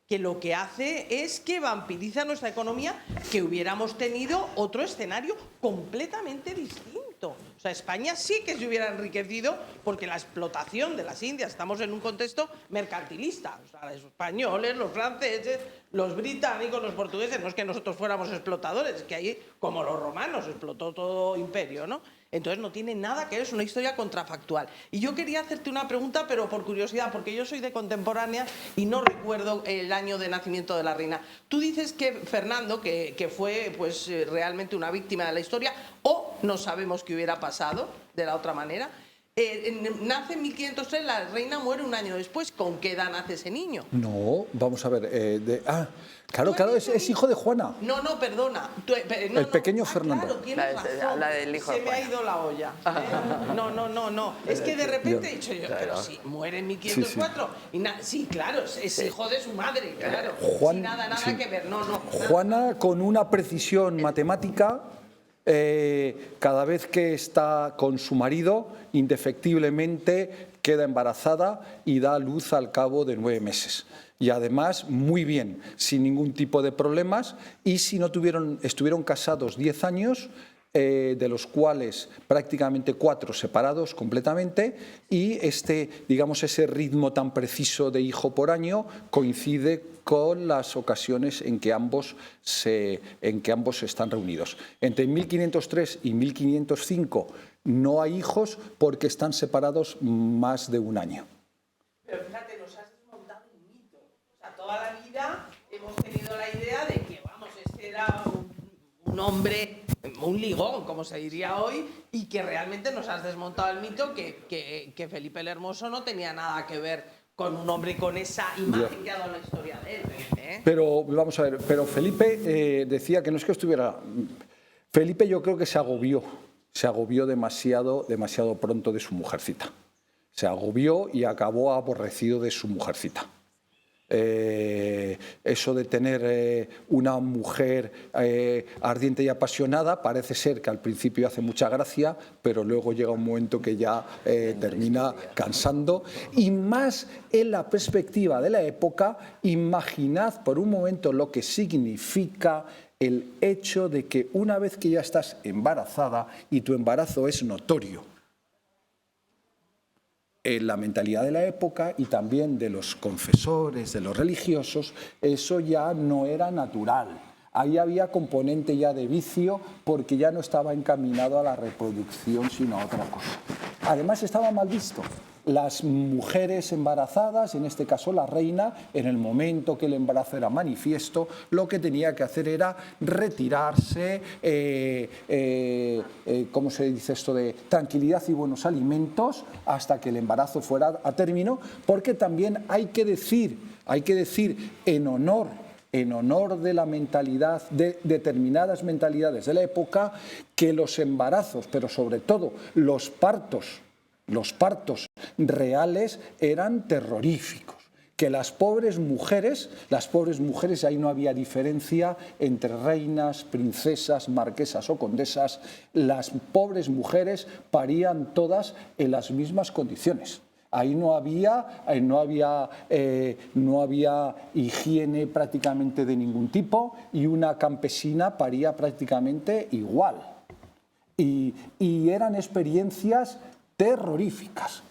que lo que hace es que vampiriza nuestra economía, que hubiéramos tenido otro escenario completamente distinto. O sea, España sí que se hubiera enriquecido porque la explotación de las Indias, estamos en un contexto mercantilista. O sea, los españoles, los franceses, los británicos, los portugueses, no es que nosotros fuéramos explotadores, es que ahí, como los romanos, explotó todo imperio, ¿no? Entonces no tiene nada que ver, es una historia contrafactual. Y yo quería hacerte una pregunta, pero por curiosidad, porque yo soy de contemporánea y no recuerdo el año de nacimiento de la reina. Tú dices que Fernando, que fue pues realmente una víctima de la historia, o no sabemos qué hubiera pasado de la otra manera. Nace en 1503, la reina muere un año después. ¿Con qué edad nace ese niño? No, vamos a ver. Claro, es hijo de Juana. No, perdona. El pequeño Fernando. Claro, tienes razón. La del hijo Se de me ha Juana. ido la olla. No. Es que de repente he dicho yo, pero sí, muere en 1504. Sí, claro, es hijo de su madre, claro. Sin nada que ver. No. Juana, con una precisión matemática, cada vez que está con su marido, indefectiblemente queda embarazada y da a luz al cabo de 9 meses. Y además, muy bien, sin ningún tipo de problemas, y si no estuvieron casados 10 años, de los cuales prácticamente 4 separados completamente, y ese ritmo tan preciso de hijo por año coincide con las ocasiones en que ambos están reunidos. Entre 1503 y 1505 no hay hijos porque están separados más de un año. Pero fíjate, nos has desmontado un mito. O sea, toda la vida hemos tenido la idea de que, vamos, este era un hombre, un ligón, como se diría hoy, y que realmente nos has desmontado el mito que Felipe el Hermoso no tenía nada que ver con un hombre con esa imagen que ha dado la historia de él. Pero vamos a ver, Felipe decía que no es que estuviera... Felipe yo creo que se agobió demasiado pronto de su mujercita. Se agobió y acabó aborrecido de su mujercita. Eso de tener una mujer ardiente y apasionada parece ser que al principio hace mucha gracia, pero luego llega un momento que ya termina cansando. Y más en la perspectiva de la época, imaginad por un momento lo que significa el hecho de que una vez que ya estás embarazada y tu embarazo es notorio, en la mentalidad de la época y también de los confesores, de los religiosos, eso ya no era natural. Ahí había componente ya de vicio porque ya no estaba encaminado a la reproducción sino a otra cosa. Además estaba mal visto. Las mujeres embarazadas, en este caso la reina, en el momento que el embarazo era manifiesto, lo que tenía que hacer era retirarse, ¿cómo se dice esto? De tranquilidad y buenos alimentos hasta que el embarazo fuera a término, porque también hay que decir en honor de la mentalidad, de determinadas mentalidades de la época, que los embarazos, pero sobre todo los partos reales eran terroríficos, que las pobres mujeres, ahí no había diferencia entre reinas, princesas, marquesas o condesas, las pobres mujeres parían todas en las mismas condiciones. Ahí no había higiene prácticamente de ningún tipo y una campesina paría prácticamente igual. Y eran experiencias terroríficas.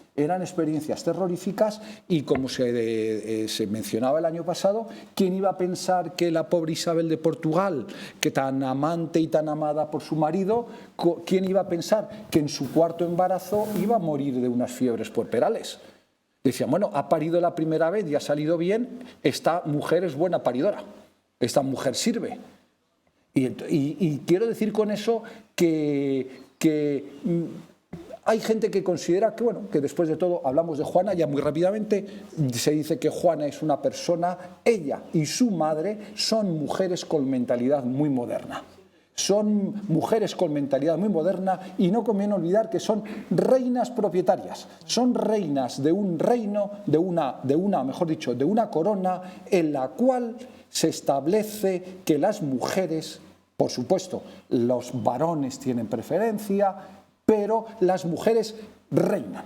Y como se mencionaba el año pasado, ¿quién iba a pensar que la pobre Isabel de Portugal, que tan amante y tan amada por su marido, quién iba a pensar que en su cuarto embarazo iba a morir de unas fiebres puerperales? Decían, bueno, ha parido la primera vez y ha salido bien, esta mujer es buena paridora, esta mujer sirve. Y quiero decir con eso que hay gente que considera que, bueno, que después de todo hablamos de Juana, ya muy rápidamente se dice que Juana es una persona, ella y su madre son mujeres con mentalidad muy moderna. son mujeres con mentalidad muy moderna y no conviene olvidar que son reinas propietarias, son reinas de un reino, de una corona en la cual se establece que las mujeres, por supuesto, los varones tienen preferencia, pero las mujeres reinan.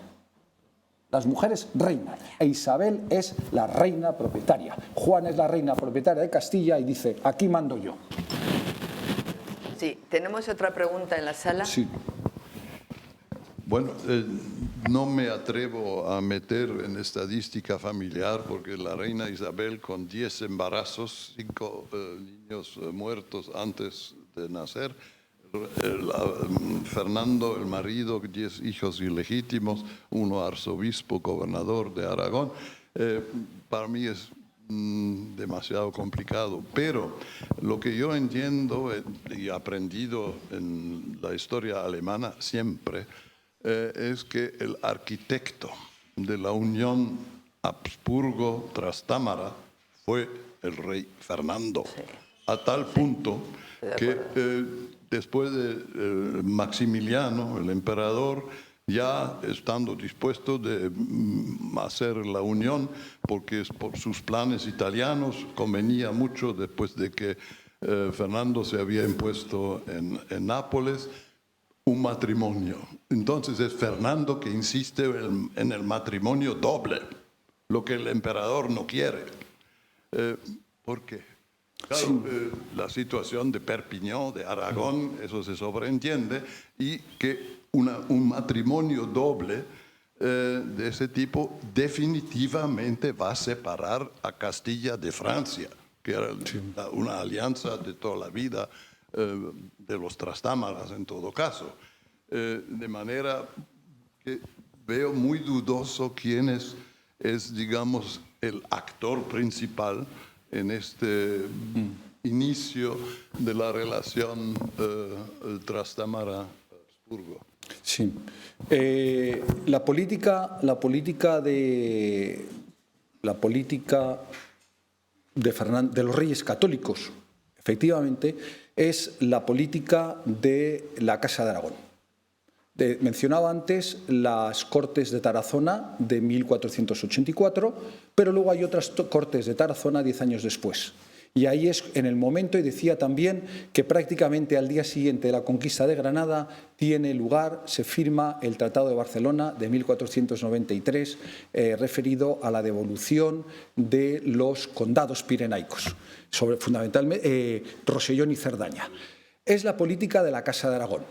Las mujeres reinan e Isabel es la reina propietaria. Juana es la reina propietaria de Castilla y dice, aquí mando yo. Sí, tenemos otra pregunta en la sala. Sí. Bueno, no me atrevo a meter en estadística familiar porque la reina Isabel con 10 embarazos, 5 niños muertos antes de nacer, Fernando, el marido, 10 hijos ilegítimos, uno arzobispo, gobernador de Aragón, para mí es demasiado complicado, pero lo que yo entiendo y he aprendido en la historia alemana siempre es que el arquitecto de la unión Habsburgo-Trastámara fue el rey Fernando, sí, a tal punto que después de Maximiliano, el emperador, ya estando dispuesto de hacer la unión, porque por sus planes italianos convenía mucho después de que Fernando se había impuesto en Nápoles, un matrimonio. Entonces es Fernando que insiste en el matrimonio doble, lo que el emperador no quiere. ¿Por qué? Claro, sí, la situación de Perpiñán, de Aragón, eso se sobreentiende, y que un matrimonio doble de ese tipo definitivamente va a separar a Castilla de Francia, que era una alianza de toda la vida de los Trastámaras en todo caso. De manera que veo muy dudoso quién es, digamos, el actor principal en este inicio de la relación Trastámara-Habsburgo. Sí. La política de los reyes católicos, efectivamente, es la política de la Casa de Aragón. Mencionaba antes las Cortes de Tarazona de 1484, pero luego hay otras Cortes de Tarazona 10 años después. Y ahí es en el momento, y decía también que prácticamente al día siguiente de la conquista de Granada tiene lugar, se firma el Tratado de Barcelona de 1493, referido a la devolución de los condados pirenaicos, fundamentalmente Rosellón y Cerdaña. Es la política de la Casa de Aragón.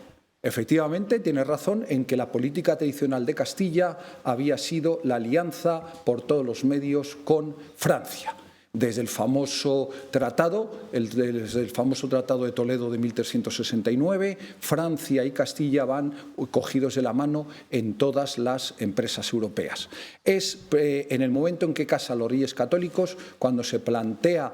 Efectivamente, tiene razón en que la política tradicional de Castilla había sido la alianza por todos los medios con Francia. Desde el famoso tratado de Toledo de 1369, Francia y Castilla van cogidos de la mano en todas las empresas europeas. Es en el momento en que casan los reyes católicos cuando se plantea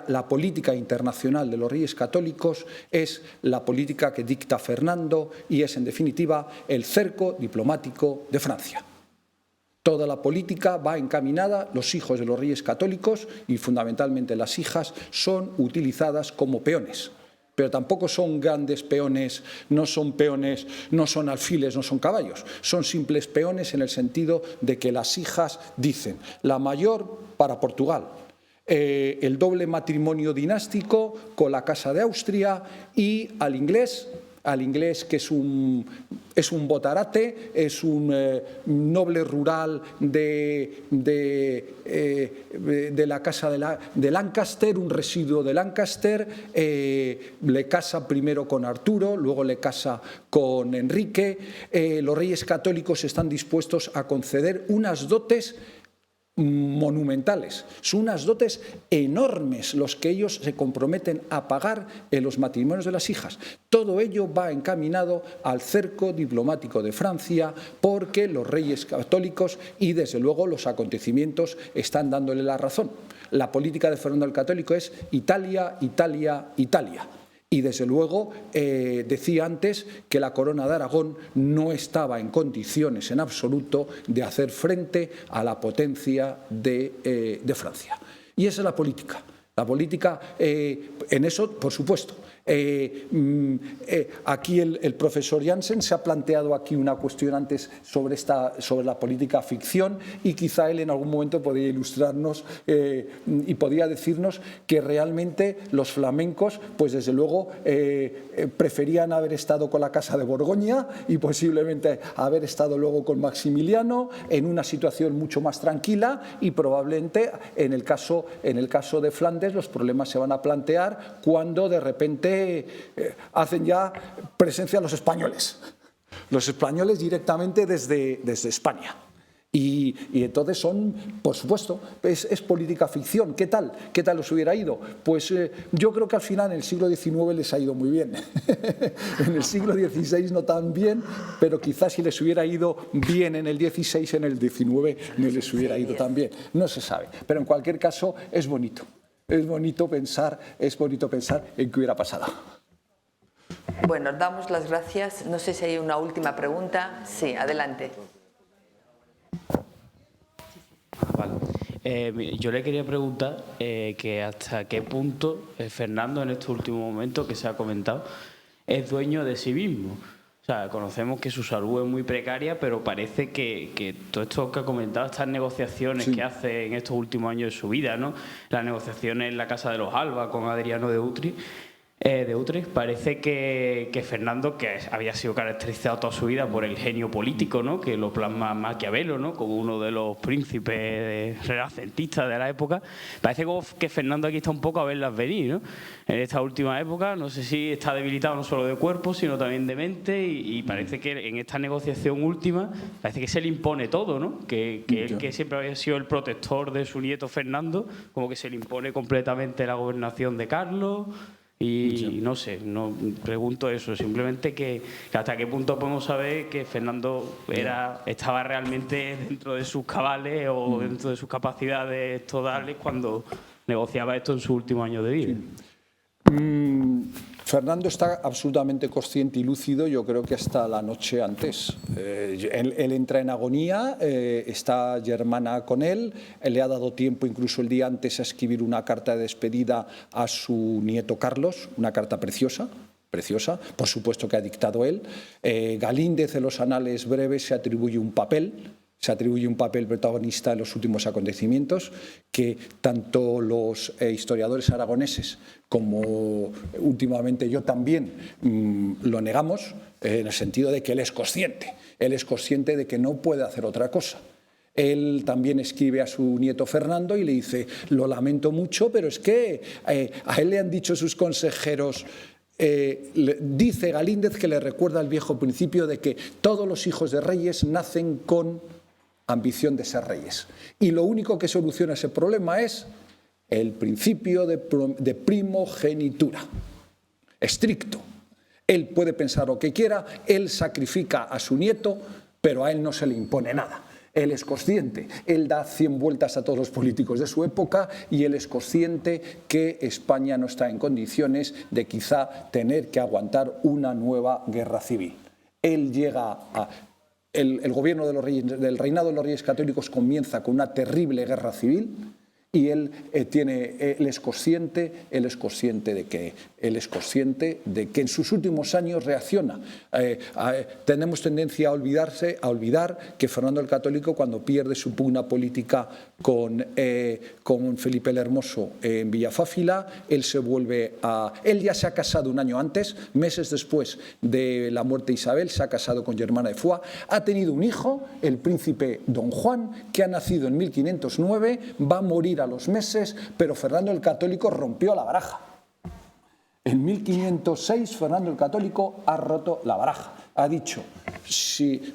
la política internacional de los reyes católicos, es la política que dicta Fernando y es, en definitiva, el cerco diplomático de Francia. Toda la política va encaminada, los hijos de los reyes católicos y fundamentalmente las hijas son utilizadas como peones. Pero tampoco son grandes peones, no son alfiles, no son caballos. Son simples peones en el sentido de que las hijas dicen, la mayor para Portugal, el doble matrimonio dinástico con la Casa de Austria y al inglés que es un botarate, es un noble rural de la casa de Lancaster, un residuo de Lancaster, le casa primero con Arturo, luego le casa con Enrique. Los reyes católicos están dispuestos a conceder unas dotes monumentales, son unas dotes enormes los que ellos se comprometen a pagar en los matrimonios de las hijas. Todo ello va encaminado al cerco diplomático de Francia porque los reyes católicos y desde luego los acontecimientos están dándole la razón. La política de Fernando el Católico es Italia, Italia, Italia. Y desde luego decía antes que la corona de Aragón no estaba en condiciones en absoluto de hacer frente a la potencia de Francia. Y esa es la política. La política, en eso, por supuesto. Aquí el profesor Jansen se ha planteado aquí una cuestión antes sobre la política ficción, y quizá él en algún momento podría ilustrarnos y podría decirnos que realmente los flamencos, pues desde luego, preferían haber estado con la Casa de Borgoña y posiblemente haber estado luego con Maximiliano en una situación mucho más tranquila, y probablemente en el caso de Flandes los problemas se van a plantear cuando de repente hacen ya presencia los españoles directamente desde España. Y entonces son, por supuesto, es política ficción. ¿Qué tal os hubiera ido? Pues yo creo que al final en el siglo XIX les ha ido muy bien. En el siglo XVI no tan bien, pero quizás si les hubiera ido bien en el XVI, en el XIX no les hubiera ido tan bien. No se sabe. Pero en cualquier caso es bonito. Es bonito pensar en qué hubiera pasado. Bueno, damos las gracias. No sé si hay una última pregunta. Sí, adelante. Vale. Yo le quería preguntar que hasta qué punto Fernando, en estos últimos momentos que se ha comentado, es dueño de sí mismo. O sea, conocemos que su salud es muy precaria, pero parece que todo esto que ha comentado, estas negociaciones que hace en estos últimos años de su vida, ¿no? Las negociaciones en la Casa de los Alba con Adriano de Utrecht, parece que Fernando, que había sido caracterizado toda su vida por el genio político, ¿no? Que lo plasma Maquiavelo, ¿no? Como uno de los príncipes renacentistas de la época, parece como que Fernando aquí está un poco a verlas venir, ¿no? En esta última época, no sé si está debilitado no solo de cuerpo, sino también de mente, y parece que en esta negociación última parece que se le impone todo, ¿no? Que él, que siempre había sido el protector de su nieto Fernando, como que se le impone completamente la gobernación de Carlos. Y no sé, no pregunto eso, simplemente que hasta qué punto podemos saber que Fernando estaba realmente dentro de sus cabales o dentro de sus capacidades totales cuando negociaba esto en su último año de vida. Fernando está absolutamente consciente y lúcido, yo creo que hasta la noche antes. Él entra en agonía, está Germana con él, le ha dado tiempo incluso el día antes a escribir una carta de despedida a su nieto Carlos, una carta preciosa, por supuesto que ha dictado él. Galíndez en los anales breves se atribuye un papel protagonista en los últimos acontecimientos, que tanto los historiadores aragoneses como últimamente yo también lo negamos, en el sentido de que él es consciente de que no puede hacer otra cosa. Él también escribe a su nieto Fernando y le dice: lo lamento mucho, pero es que a él le han dicho sus consejeros. Dice Galíndez que le recuerda el viejo principio de que todos los hijos de reyes nacen con ambición de ser reyes, y lo único que soluciona ese problema es el principio de primogenitura estricto. Él puede pensar lo que quiera, él sacrifica a su nieto, pero a él no se le impone nada. Él es consciente, él da 100 vueltas a todos los políticos de su época, y él es consciente que España no está en condiciones de quizá tener que aguantar una nueva guerra civil. Él llega a... El gobierno del reinado de los Reyes Católicos comienza con una terrible guerra civil, y él es consciente de que en sus últimos años reacciona. Tenemos tendencia a olvidar que Fernando el Católico, cuando pierde su pugna política con Felipe el Hermoso en Villafáfila, él ya se ha casado un año antes, meses después de la muerte de Isabel, se ha casado con Germana de Foix, ha tenido un hijo, el príncipe Don Juan, que ha nacido en 1509, va a morir a los meses, pero Fernando el Católico rompió la baraja. En 1506 Fernando el Católico ha roto la baraja. Ha dicho: si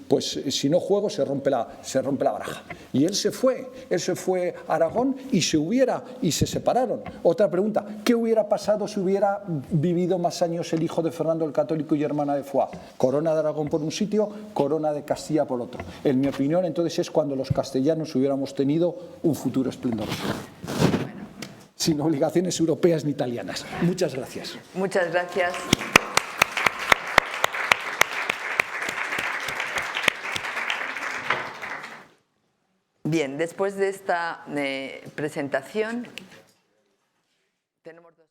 no juego se rompe la baraja. Y él se fue a Aragón y se separaron. Otra pregunta: ¿qué hubiera pasado si hubiera vivido más años el hijo de Fernando el Católico y Germana de Foix? Corona de Aragón por un sitio, corona de Castilla por otro. En mi opinión, entonces es cuando los castellanos hubiéramos tenido un futuro esplendoroso, sin obligaciones europeas ni italianas. Muchas gracias. Muchas gracias. Bien, después de esta presentación, Tenemos dos